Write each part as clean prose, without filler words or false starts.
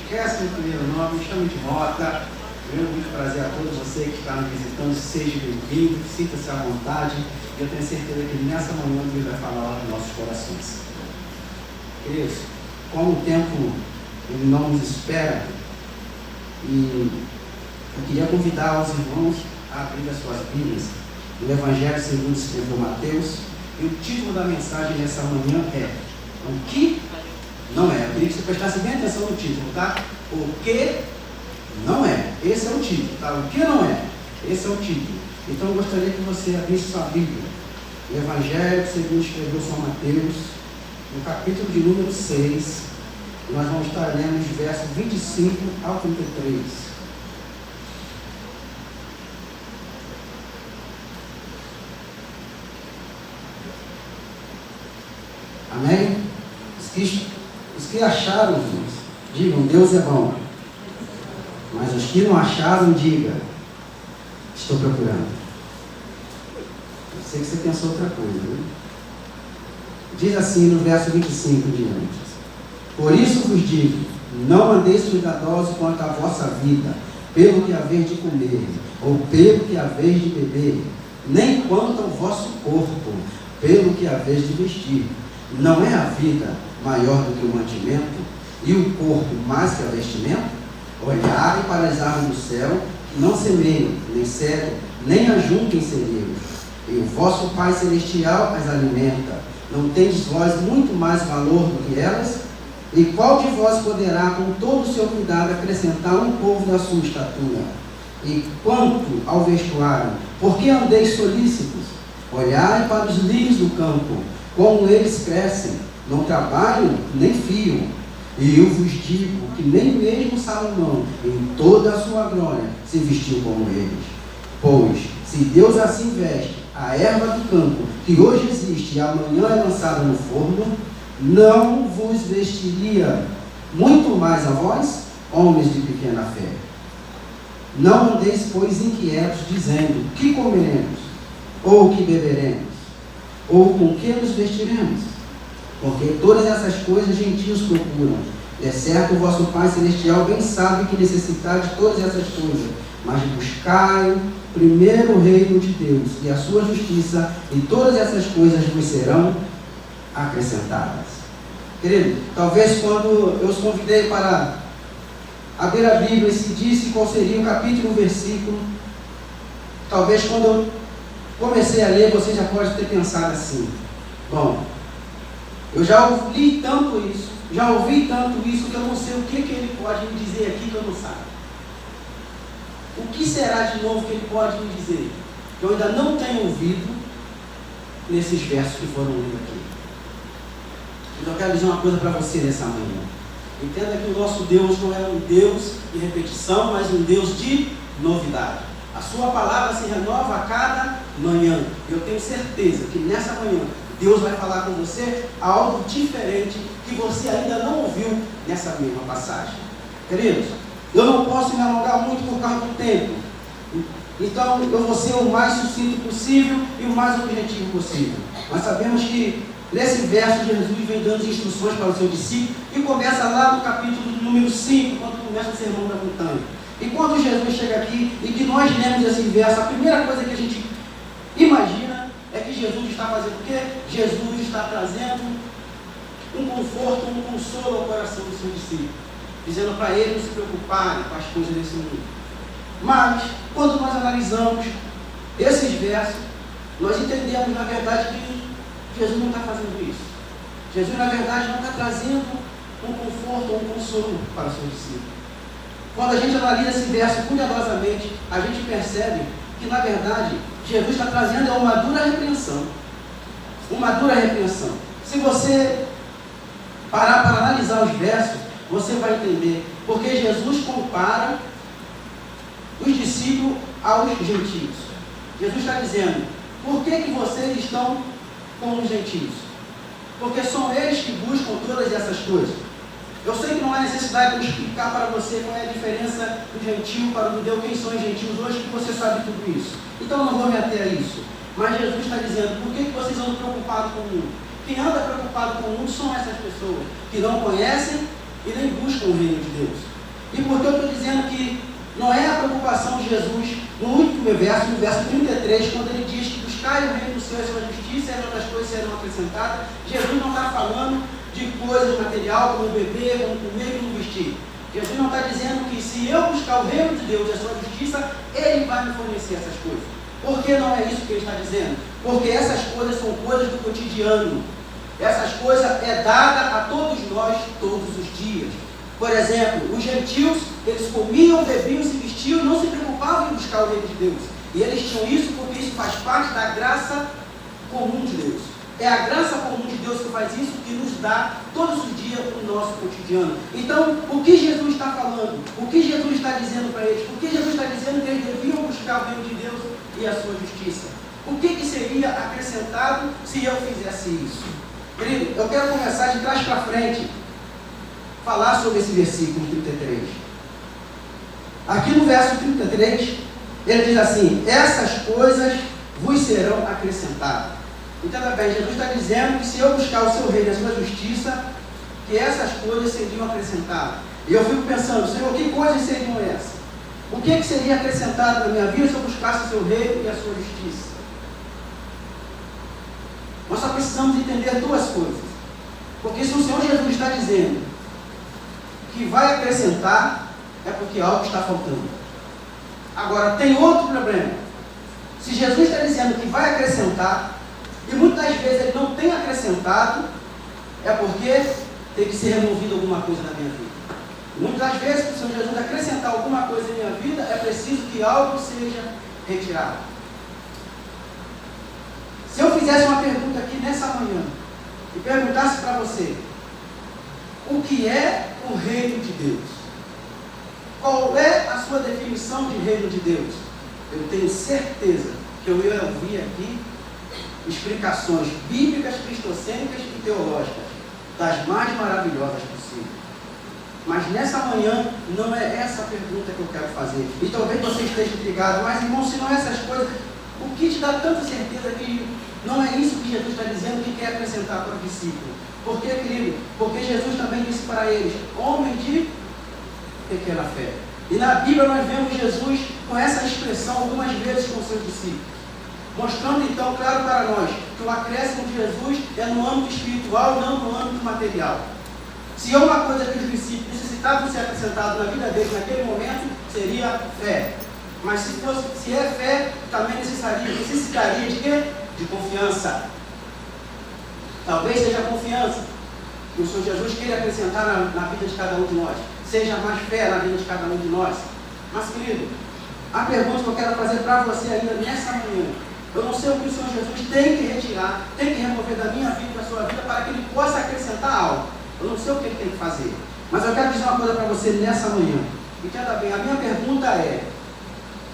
Esquece meu primeiro nome, me chame de Mota. Eu muito prazer a todos você que está me visitando, seja bem-vindo, sinta-se à vontade. Eu tenho certeza que nessa manhã Deus vai falar aos nossos corações. Queridos, como o tempo ele não nos espera, e eu queria convidar os irmãos a abrir as suas Bíblias no Evangelho segundo escreveu Mateus, e o título da mensagem nessa manhã é O que não é. Eu queria que você prestasse bem atenção no título, tá? O que não é. Esse é o título, tá? O que não é. Esse é o título. Então eu gostaria que você abrisse sua Bíblia. O Evangelho segundo escreveu São Mateus, no capítulo de número 6, nós vamos estar lendo os versos 25 ao 33. Amém? Os que acharam, irmãos, digam, Deus é bom. Mas os que não acharam, diga, estou procurando. Eu sei que você pensou outra coisa, né? Diz assim no verso 25 diante: Por isso vos digo, não andeis cuidadosos quanto à vossa vida, pelo que haveis de comer, ou pelo que haveis de beber, nem quanto ao vosso corpo, pelo que haveis de vestir. Não é a vida maior do que o mantimento, e o corpo mais que a vestimento? Olhai para as aves do céu, que não semeiam, nem cegam, nem ajuntem celeiros, e o vosso Pai Celestial as alimenta. Não tendes vós muito mais valor do que elas? E qual de vós poderá, com todo o seu cuidado, acrescentar um povo da sua estatura? E quanto ao vestuário, por que andeis solícitos? Olhai para os lírios do campo, como eles crescem, não trabalham nem fiam. E eu vos digo que nem mesmo Salomão, em toda a sua glória, se vestiu como eles. Pois, se Deus assim veste a erva do campo, que hoje existe e amanhã é lançada no forno, não vos vestiria muito mais a vós, homens de pequena fé? Não andeis, pois, inquietos, dizendo, que comeremos, ou que beberemos, ou com que nos vestiremos? Porque todas essas coisas gentios procuram. É certo, o vosso Pai Celestial bem sabe que necessitais de todas essas coisas. Mas buscai primeiro o reino de Deus e a sua justiça, e todas essas coisas vos serão acrescentadas. Querido, talvez quando eu os convidei para abrir a Bíblia e se disse qual seria o capítulo e o versículo, talvez quando eu comecei a ler, você já pode ter pensado assim: bom, eu já ouvi tanto isso, já ouvi tanto isso, que eu não sei o que ele pode me dizer aqui que eu não saiba. O que será de novo que ele pode me dizer, que eu ainda não tenho ouvido nesses versos que foram lidos aqui? Então eu quero dizer uma coisa para você nessa manhã. Entenda que o nosso Deus não é um Deus de repetição, mas um Deus de novidade. A sua palavra se renova a cada manhã. Eu tenho certeza que nessa manhã Deus vai falar com você algo diferente que você ainda não ouviu nessa mesma passagem. Queridos, eu não posso me alongar muito por causa do tempo. Então eu vou ser o mais sucinto possível e o mais objetivo possível. Nós sabemos que nesse verso Jesus vem dando instruções para o seu discípulo e começa lá no capítulo número 5, quando começa o sermão da montanha. E quando Jesus chega aqui e que nós lemos esse verso, a primeira coisa que a gente imagina é que Jesus está fazendo o quê? Jesus está trazendo um conforto, um consolo ao coração do seu discípulo, dizendo para ele não se preocuparem com as coisas desse mundo. Mas, quando nós analisamos esses versos, nós entendemos, na verdade, que Jesus não está fazendo isso. Jesus, na verdade, não está trazendo um conforto ou um consolo para o seu discípulo. Quando a gente analisa esse verso cuidadosamente, a gente percebe que, na verdade, Jesus está trazendo uma dura repreensão. Uma dura repreensão. Se você parar para analisar os versos, você vai entender porque Jesus compara os discípulos aos gentios. Jesus está dizendo, por que vocês estão com os gentios? Porque são eles que buscam todas essas coisas. Eu sei que não há necessidade de eu explicar para você qual é a diferença do gentio para o judeu, quem são os gentios hoje, que você sabe tudo isso. Então eu não vou me ater a isso. Mas Jesus está dizendo, por que vocês andam preocupados com o mundo? Quem anda preocupado com o mundo são essas pessoas que não conhecem e nem buscam o reino de Deus. E por que eu estou dizendo que não é a preocupação de Jesus no último verso, no verso 33, quando ele diz que buscar o reino do Senhor e a sua justiça e as outras coisas serão acrescentadas. Jesus não está falando de coisas material, como beber, como comer, como vestir. Jesus não está dizendo que se eu buscar o reino de Deus e a sua justiça, Ele vai me fornecer essas coisas. Por que não é isso que Ele está dizendo? Porque essas coisas são coisas do cotidiano. Essas coisas é dada a todos nós, todos os dias. Por exemplo, os gentios, eles comiam, bebiam, se vestiam e não se preocupavam em buscar o reino de Deus. E eles tinham isso porque isso faz parte da graça comum de Deus. É a graça comum de Deus que faz isso, que nos dá todos os dias o nosso cotidiano. Então, o que Jesus está falando? O que Jesus está dizendo para eles? O que Jesus está dizendo que eles deviam buscar o reino de Deus e a sua justiça? O que seria acrescentado se eu fizesse isso? Querido, eu quero começar de trás para frente, falar sobre esse versículo 33. Aqui no verso 33, ele diz assim: essas coisas vos serão acrescentadas. Entenda bem, Jesus está dizendo que se eu buscar o seu reino e a sua justiça, que essas coisas seriam acrescentadas. E eu fico pensando, Senhor, que coisas seriam essas? O que seria acrescentado na minha vida se eu buscasse o seu reino e a sua justiça? Nós só precisamos entender duas coisas. Porque se o Senhor Jesus está dizendo que vai acrescentar, é porque algo está faltando. Agora, tem outro problema. Se Jesus está dizendo que vai acrescentar, e muitas vezes ele não tem acrescentado, é porque tem que ser removido alguma coisa na minha vida. Muitas vezes, para o Senhor Jesus acrescentar alguma coisa em minha vida, é preciso que algo seja retirado. Se eu fizesse uma pergunta aqui nessa manhã, e perguntasse para você, o que é o reino de Deus? Qual é a sua definição de reino de Deus? Eu tenho certeza que eu ia ouvir aqui explicações bíblicas, cristocênicas e teológicas, das mais maravilhosas possíveis. Mas nessa manhã, não é essa a pergunta que eu quero fazer. E talvez você esteja intrigado, mas irmão, se não é essas coisas, o que te dá tanta certeza que não é isso que Jesus está dizendo que quer acrescentar para o discípulo? Por quê, querido? Porque Jesus também disse para eles, homem de pequena fé. E na Bíblia nós vemos Jesus com essa expressão algumas vezes com seus discípulos. Mostrando então, claro para nós, que o acréscimo de Jesus é no âmbito espiritual, não no âmbito material. Se é uma coisa que os discípulos necessitavam ser acrescentado na vida deles naquele momento, seria fé. Mas se é fé, também necessitaria de quê? De confiança. Talvez seja a confiança que o Senhor Jesus queira acrescentar na vida de cada um de nós. Seja mais fé na vida de cada um de nós. Mas, querido, a pergunta que eu quero fazer para você ainda nessa manhã, eu não sei o que o Senhor Jesus tem que retirar, tem que remover da minha vida e da sua vida para que Ele possa acrescentar algo. Eu não sei o que Ele tem que fazer. Mas eu quero dizer uma coisa para você nessa manhã. Entenda bem, a minha pergunta é,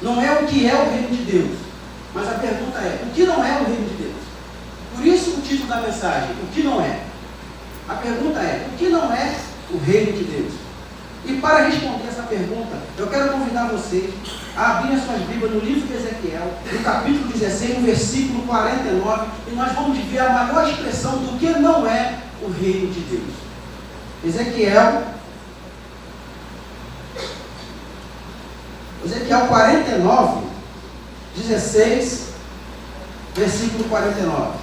não é o que é o reino de Deus, mas a pergunta é, o que não é o reino de Deus? Por isso o título da mensagem, o que não é? A pergunta é, o que não é o reino de Deus? E para responder essa pergunta, eu quero convidar vocês a abrir as suas Bíblias no livro de Ezequiel, no capítulo 16, no versículo 49, e nós vamos ver a maior expressão do que não é o reino de Deus. Ezequiel 49, 16, versículo 49.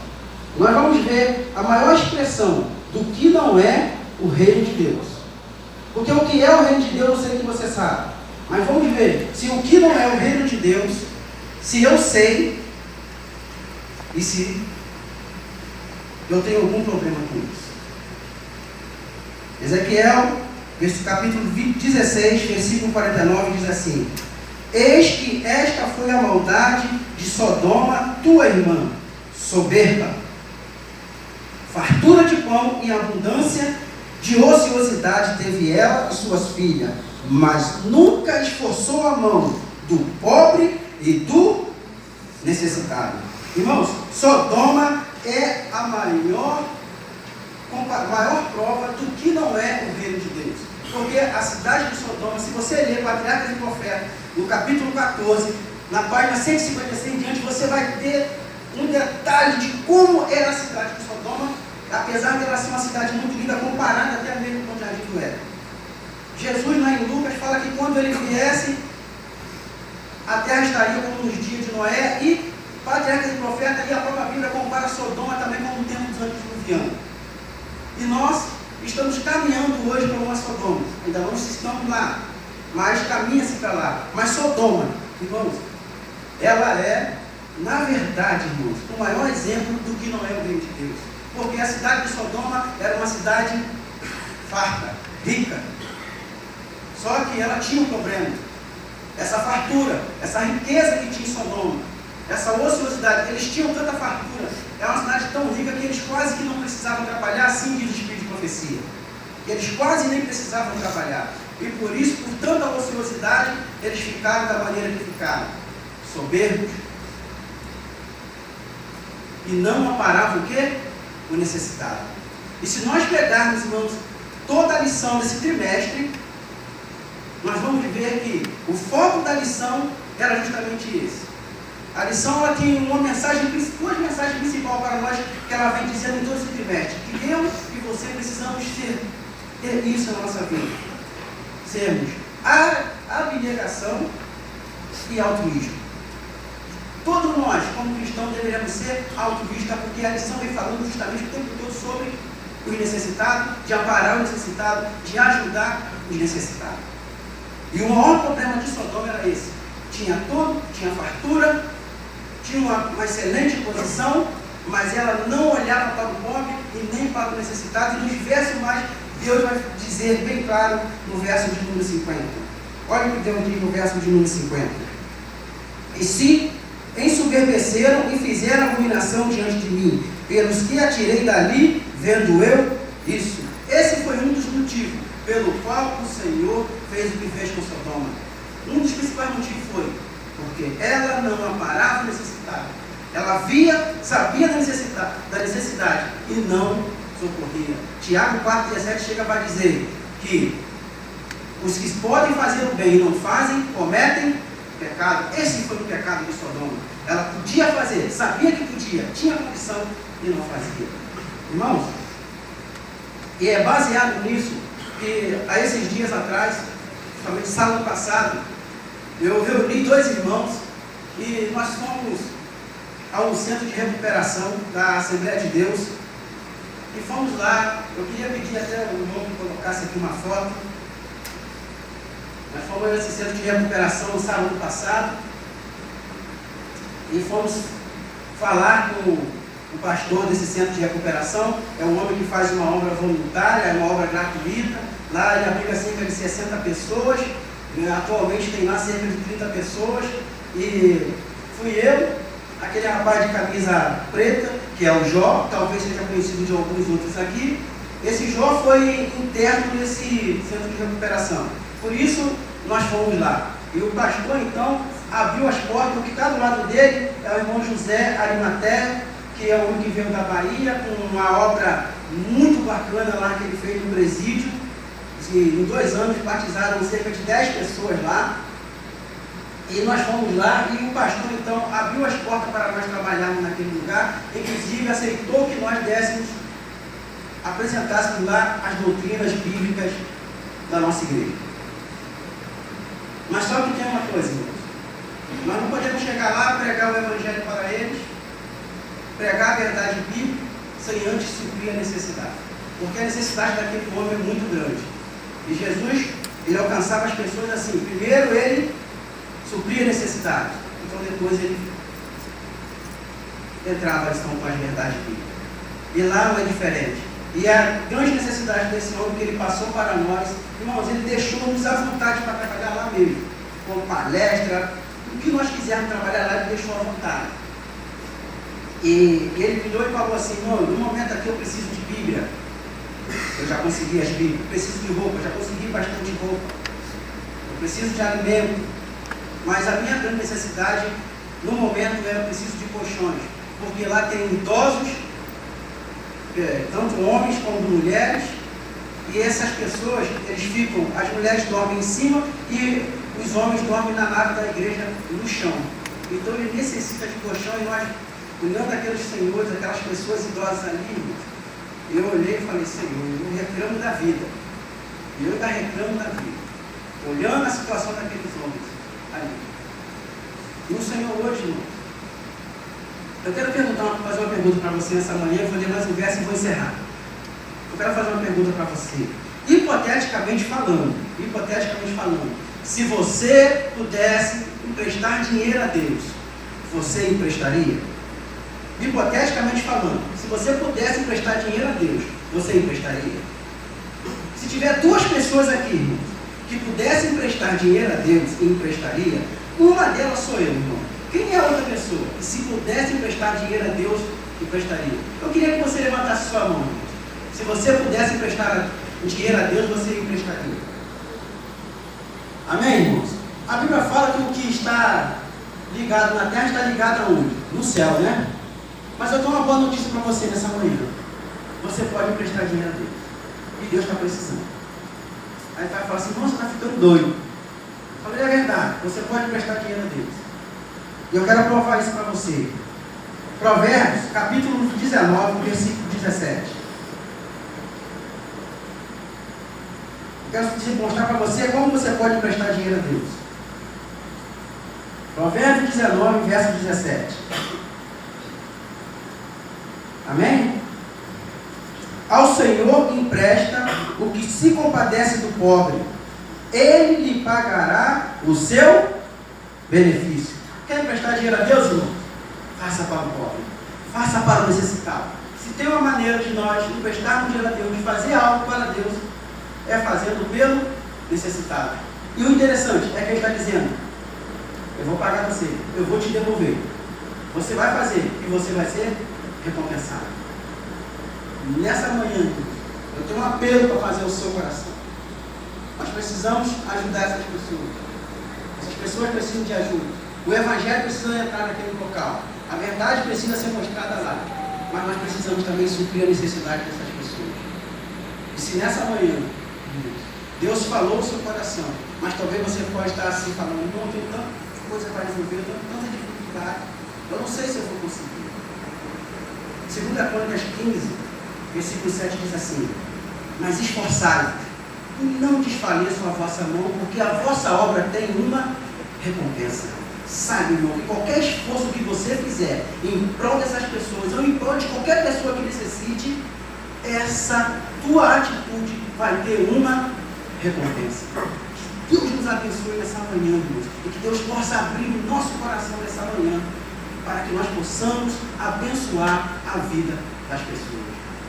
Nós vamos ver a maior expressão do que não é o reino de Deus. Porque o que é o reino de Deus, eu sei que você sabe. Mas vamos ver se o que não é o reino de Deus, se eu sei e se eu tenho algum problema com isso. Ezequiel, capítulo 16, versículo 49, diz assim: eis que esta foi a maldade de Sodoma, tua irmã, soberba, fartura de pão e abundância de ociosidade teve ela e suas filhas, mas nunca esforçou a mão do pobre e do necessitado. Irmãos, Sodoma é a maior prova do que não é o reino de Deus. Porque a cidade de Sodoma, se você ler Patriarcas e Profetas, no capítulo 14, na página 156 em diante, você vai ter um detalhe de como era a cidade de Sodoma, apesar de ela ser uma cidade muito linda, comparada até mesmo com o Jardim do Éden. Jesus, lá em Lucas, fala quando ele viesse, a terra estaria como nos dias de Noé, e patriarcas e profetas, e a própria Bíblia compara Sodoma também como o tempo dos antediluvianos. E nós estamos caminhando hoje para uma Sodoma. Ainda não estamos lá, mas caminha-se para lá. Mas Sodoma, irmãos, ela é, na verdade, irmãos, o maior exemplo do que não é o reino de Deus. Porque a cidade de Sodoma era uma cidade farta, rica. Só que ela tinha um problema. Essa fartura, essa riqueza que tinha em Sodoma, essa ociosidade, eles tinham tanta fartura, é uma cidade tão rica que eles quase que não precisavam trabalhar, assim diz o Espírito de profecia. Eles quase nem precisavam trabalhar. E por isso, por tanta ociosidade, eles ficaram da maneira que ficaram. Soberbos. E não aparavam o quê? O necessitado. E se nós pegarmos, irmãos, toda a lição desse trimestre, nós vamos ver que o foco da lição era justamente esse. A lição ela tem uma mensagem, duas mensagens principais para nós, que ela vem dizendo em todo esse trimestre. Que eu e você precisamos ter isso na nossa vida. Sermos abnegação e altruísmo. Todos nós, como cristãos, deveríamos ser altruístas, porque a lição vem falando justamente o tempo todo sobre os necessitados, de amparar o necessitado, de ajudar os necessitados. E o maior problema de Sodoma era esse. Tinha tudo, tinha fartura, tinha uma excelente posição, mas ela não olhava para o pobre e nem para o necessitado. E nos versos mais, Deus vai dizer bem claro no verso de número 50. Olha o que Deus diz no verso de número 50. E se ensoberbeceram e fizeram abominação diante de mim, pelos que atirei dali, vendo eu isso. Esse foi um dos motivos pelo qual o Senhor fez o que fez com Sodoma. Um dos principais motivos foi porque ela não amparava o necessitado. Ela sabia da necessidade e não socorria. Tiago 4,17 chega para dizer que os que podem fazer o bem e não fazem, cometem pecado. Esse foi o pecado de Sodoma. Ela podia fazer, sabia que podia, tinha condição e não fazia. Irmãos, e é baseado nisso que há esses dias atrás, principalmente sábado passado, eu reuni 2 irmãos e nós fomos a um centro de recuperação da Assembleia de Deus e fomos lá. Eu queria pedir até o irmão que colocasse aqui uma foto. Nós fomos nesse centro de recuperação no sábado passado e fomos falar com o pastor desse centro de recuperação. É um homem que faz uma obra voluntária, é uma obra gratuita. Lá ele abriga cerca de 60 pessoas, atualmente tem lá cerca de 30 pessoas. E fui eu, aquele rapaz de camisa preta, que é o Jó, talvez seja conhecido de alguns outros aqui. Esse Jó foi interno nesse centro de recuperação. Por isso, nós fomos lá. E o pastor, então, abriu as portas, porque está do lado dele é o irmão José Arimaté, que é o homem que veio da Bahia, com uma obra muito bacana lá que ele fez no presídio. E em 2 anos batizaram cerca de 10 pessoas lá. E nós fomos lá e o pastor, então, abriu as portas para nós trabalharmos naquele lugar. Inclusive, aceitou que nós apresentássemos lá as doutrinas bíblicas da nossa igreja. Mas só que tem uma coisa, irmãos. Nós não podemos chegar lá, pregar o evangelho para eles, pregar a verdade bíblica, sem antes suprir a necessidade. Porque a necessidade daquele homem é muito grande. E Jesus, ele alcançava as pessoas assim. Primeiro ele supria a necessidade. Então depois ele entrava com as verdades bíblicas. E lá não é diferente. E a grande necessidade desse homem que ele passou para nós, irmãos, ele deixou-nos à vontade para trabalhar lá mesmo. Com palestra, o que nós quisermos trabalhar lá, ele deixou à vontade. E ele virou e falou assim: não, no momento aqui eu preciso de Bíblia. Eu já consegui as Bíblias. Eu preciso de roupa, eu já consegui bastante roupa. Eu preciso de alimento. Mas a minha grande necessidade, no momento, é eu preciso de colchões. Porque lá tem idosos, tanto homens como mulheres, e essas pessoas, eles ficam, as mulheres dormem em cima e os homens dormem na nave da igreja no chão. Então ele necessita de colchão e nós, olhando aqueles senhores, aquelas pessoas idosas ali, eu olhei e falei: Senhor, eu reclamo da vida. E eu ainda reclamo da vida. olhando a situação daqueles homens ali. E o Senhor hoje, irmão, eu quero fazer uma pergunta para você nessa manhã, eu vou ler mais um verso e vou encerrar. Eu quero fazer uma pergunta para você. Hipoteticamente falando, se você pudesse emprestar dinheiro a Deus, você emprestaria? Hipoteticamente falando, se você pudesse emprestar dinheiro a Deus, você emprestaria? Se tiver duas pessoas aqui, irmão, que pudessem emprestar dinheiro a Deus e emprestaria, uma delas sou eu, irmão. Quem é a outra pessoa? E se pudesse emprestar dinheiro a Deus, emprestaria? Eu queria que você levantasse sua mão. Se você pudesse emprestar dinheiro a Deus, você emprestaria. Amém, irmãos? A Bíblia fala que o que está ligado na terra está ligado aonde? No céu, né? Mas eu tenho uma boa notícia para você nessa manhã. Você pode emprestar dinheiro a Deus. E Deus está precisando. Aí o cara fala assim, irmão, você está ficando doido. Eu falei, é verdade, você pode emprestar dinheiro a Deus. E eu quero provar isso para você. Provérbios, capítulo 19, versículo 17. Eu quero mostrar para você como você pode emprestar dinheiro a Deus. Provérbios 19, verso 17. Amém? Ao Senhor empresta o que se compadece do pobre. Ele lhe pagará o seu benefício. Quer emprestar dinheiro a Deus, irmão? Faça para o pobre. Faça para o necessitado. Se tem uma maneira de nós emprestarmos dinheiro a Deus, de fazer algo para Deus, é fazendo pelo necessitado. E o interessante é que ele está dizendo, eu vou pagar você, eu vou te devolver. Você vai fazer e você vai ser recompensado. Nessa manhã, eu tenho um apelo para fazer o seu coração. Nós precisamos ajudar essas pessoas. Essas pessoas precisam de ajuda. O Evangelho precisa entrar naquele local. A verdade precisa ser mostrada lá. Mas nós precisamos também suprir a necessidade dessas pessoas. E se nessa manhã Deus falou o seu coração, mas talvez você pode estar assim falando, não, eu tenho tanta coisa para resolver, eu tenho tanta dificuldade, eu não sei se eu vou conseguir. 2 Crônicas 15, versículo 7 diz assim, mas esforçai-vos e não desfaleçam a vossa mão, porque a vossa obra tem uma recompensa. Sabe, irmão, que qualquer esforço que você fizer em prol dessas pessoas, ou em prol de qualquer pessoa que necessite, essa tua atitude vai ter uma recompensa. Que Deus nos abençoe nessa manhã, irmãos, e que Deus possa abrir o nosso coração nessa manhã, para que nós possamos abençoar a vida das pessoas.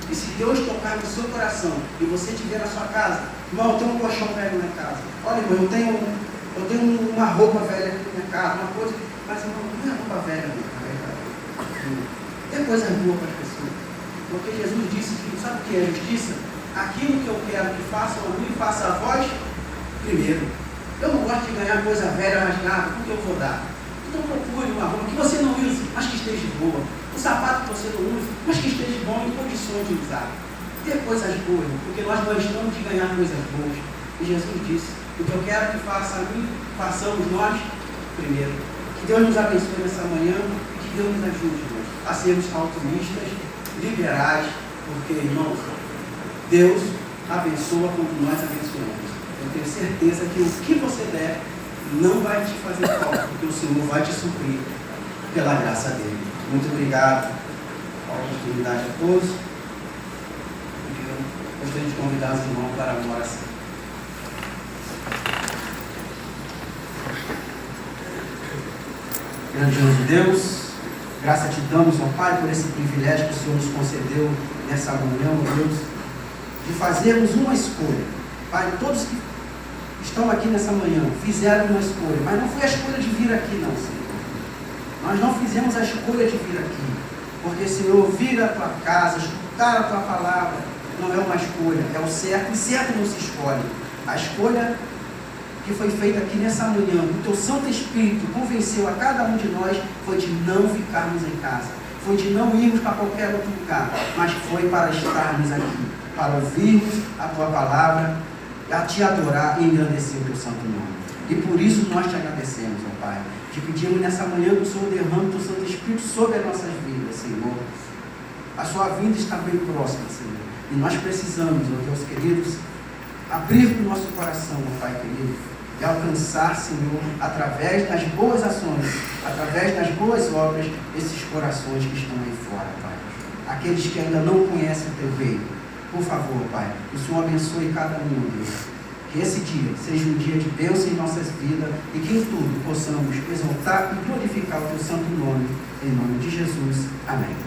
E se Deus tocar no seu coração, e você estiver na sua casa, irmão, eu tenho um colchão velho na casa. Olha, irmão, eu tenho uma roupa velha aqui na minha casa, uma coisa, mas irmão, não é roupa velha, não. Tem coisa boa para as pessoas. Porque Jesus disse que, sabe o que é justiça? Aquilo que eu quero que façam a mim, faça a vós primeiro. Eu não gosto de ganhar coisa velha rasgada, porque eu vou dar. Então procure uma roupa que você não use, mas que esteja boa. Um sapato que você não use, mas que esteja bom em condições de usar. Ter coisas boas, porque nós gostamos de ganhar coisas boas. E Jesus disse, o que eu quero que faça a mim, façamos nós primeiro. Que Deus nos abençoe nessa manhã e que Deus nos ajude, irmãos, a sermos altruístas, liberais, porque, irmãos, Deus abençoa quando nós abençoamos. Eu tenho certeza que o que você der não vai te fazer falta, porque o Senhor vai te suprir pela graça dele. Muito obrigado pela oportunidade a todos. Eu gostaria de convidar os irmãos para uma oração. Grandioso Deus, graça te damos, ó Pai, por esse privilégio que o Senhor nos concedeu nessa manhã, ó Deus, de fazermos uma escolha. Pai, todos que estão aqui nessa manhã fizeram uma escolha, mas não foi a escolha de vir aqui, não, Senhor. Nós não fizemos a escolha de vir aqui, porque, Senhor, vir à tua casa, escutar a tua palavra, não é uma escolha, é o certo, e certo não se escolhe. A escolha que foi feita aqui nessa manhã, o teu Santo Espírito convenceu a cada um de nós, foi de não ficarmos em casa, foi de não irmos para qualquer outro lugar, mas foi para estarmos aqui, para ouvirmos a tua palavra, a te adorar e engrandecer o teu santo nome. E por isso nós te agradecemos, ó Pai. Te pedimos nessa manhã que o Senhor derrame o teu Santo Espírito sobre as nossas vidas, Senhor. A sua vinda está bem próxima, Senhor. E nós precisamos, ó Deus queridos, abrir o nosso coração, ó Pai querido, e alcançar, Senhor, através das boas ações, através das boas obras, esses corações que estão aí fora, Pai. Aqueles que ainda não conhecem o Teu reino. Por favor, Pai, que o Senhor abençoe cada um, Deus. Que esse dia seja um dia de bênção em nossas vidas e que em tudo possamos exaltar e glorificar o Teu santo nome. Em nome de Jesus. Amém.